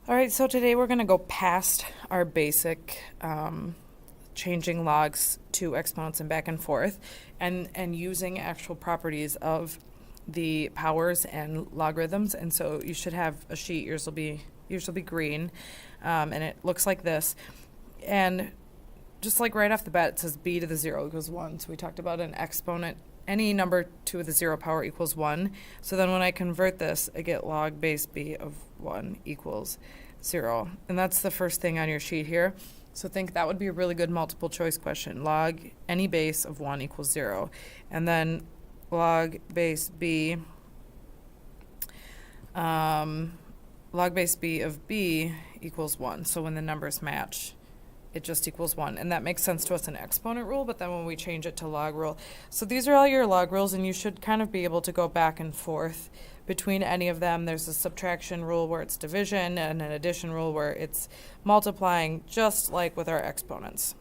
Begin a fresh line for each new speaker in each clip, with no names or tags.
All right, so today we're going to go past our basic changing logs to exponents and back and forth and using actual properties of the powers and logarithms. And so you should have a sheet. Yours will be green, and it looks like this. And just like right off the bat, it says b to the 0 equals 1. So we talked about an exponent. Any number to the 0 power equals 1. So then when I convert this, I get log base b of 1 equals 0. And that's the first thing on your sheet here. So think that would be a really good multiple choice question. Log any base of 1 equals 0. And then log base b of b equals 1. So when the numbers match, it just equals 1. And that makes sense to us in exponent rule, but then when we change it to log rule. So these are all your log rules, and you should kind of be able to go back and forth between any of them. There's a subtraction rule where it's division, and an addition rule where it's multiplying, just like with our exponents.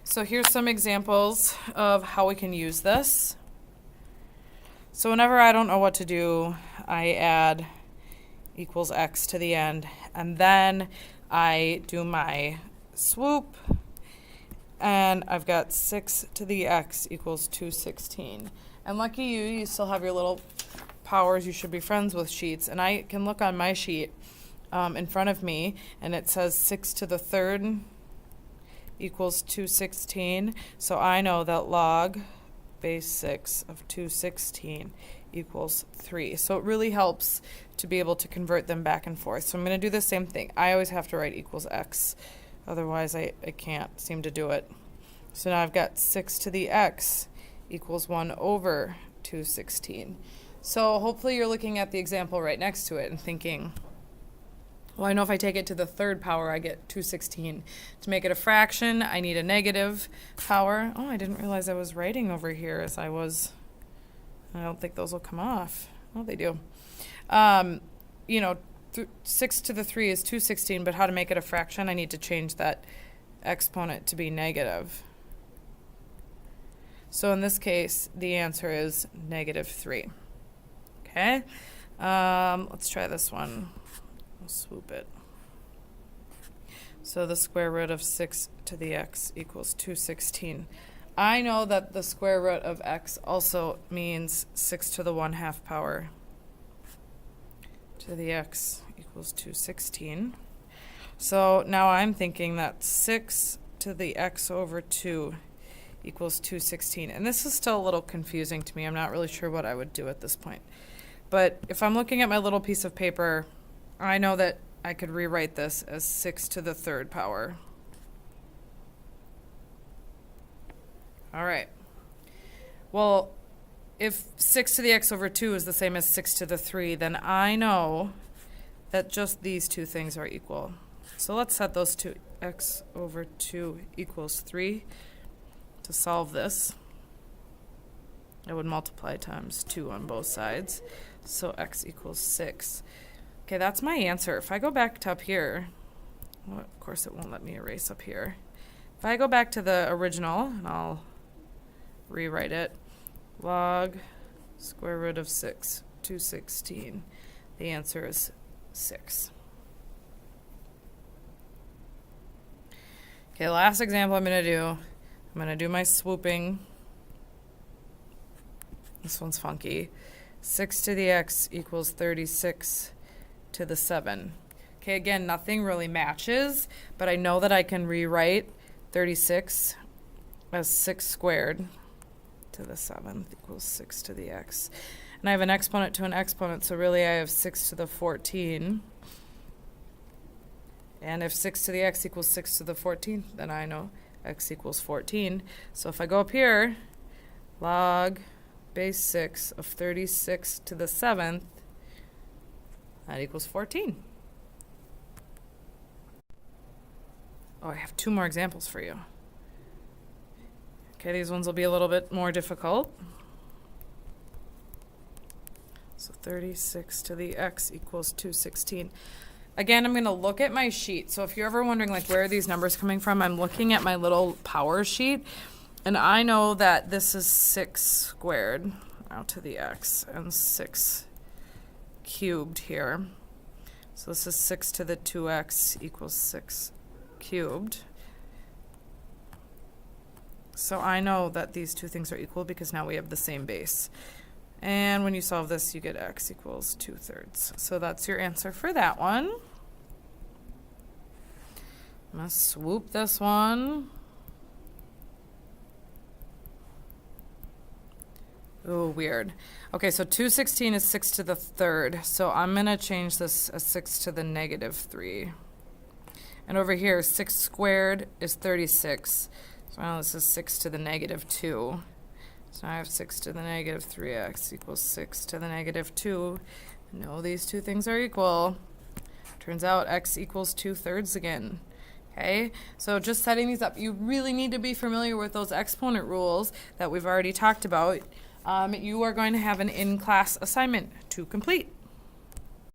So here's some examples of how we can use this. So whenever I don't know what to do, I add equals x to the end, and then I do my swoop, and I've got 6 to the x equals 216. And lucky you, you still have your little powers. You should be friends with sheets. And I can look on my sheet in front of me, and it says 6 to the third equals 216. So I know that log base 6 of 216 equals 3. So it really helps to be able to convert them back and forth. So I'm going to do the same thing. I always have to write equals x. Otherwise, I can't seem to do it. So now I've got 6 to the x equals 1 over 216. So hopefully you're looking at the example right next to it and thinking, well, I know if I take it to the third power, I get 216. To make it a fraction, I need a negative power. Oh, I didn't realize I was writing over here as I was. I don't think those will come off. Oh, they do. 6 to the 3 is 216, but how to make it a fraction, I need to change that exponent to be negative. So in this case, the answer is negative 3. Okay? Let's try this one. We'll swoop it. So the square root of 6 to the x equals 216. I know that the square root of x also means 6 to the 1/2 power to the x equals 216. So now I'm thinking that 6 to the x over 2 equals 216. And this is still a little confusing to me. I'm not really sure what I would do at this point. But if I'm looking at my little piece of paper, I know that I could rewrite this as 6 to the third power. All right. Well, if 6 to the x over 2 is the same as 6 to the 3, then I know that just these two things are equal. So let's set those two. X over 2 equals 3. To solve this, I would multiply times 2 on both sides. So x equals 6. Okay, that's my answer. If I go back to up here, well, of course it won't let me erase up here. If I go back to the original, and I'll rewrite it, log square root of 6, 216. The answer is 6. Okay, last example I'm going to do my swooping. This one's funky. 6 to the x equals 36 to the 7. Okay, again, nothing really matches, but I know that I can rewrite 36 as 6 squared to the 7th equals 6 to the x. And I have an exponent to an exponent, so really I have 6 to the 14. And if 6 to the x equals 6 to the 14th, then I know x equals 14. So if I go up here, log base 6 of 36 to the 7th, that equals 14. Oh, I have 2 more examples for you. Okay, these ones will be a little bit more difficult. So 36 to the x equals 216. Again, I'm going to look at my sheet. So if you're ever wondering, like, where are these numbers coming from, I'm looking at my little power sheet, and I know that this is 6 squared out to the x and 6 cubed here. So this is 6 to the 2x equals 6 cubed. So I know that these two things are equal because now we have the same base. And when you solve this, you get x equals 2/3. So that's your answer for that one. I'm going to swoop this one. Oh, weird. Okay, so 216 is 6 to the 3rd. So I'm going to change this as 6 to the -3. And over here, 6 squared is 36. So now this is 6 to the -2. So now I have 6 to the -3x equals 6 to the -2. No, these two things are equal. Turns out x equals 2/3 again. Okay, so just setting these up, you really need to be familiar with those exponent rules that we've already talked about. You are going to have an in-class assignment to complete.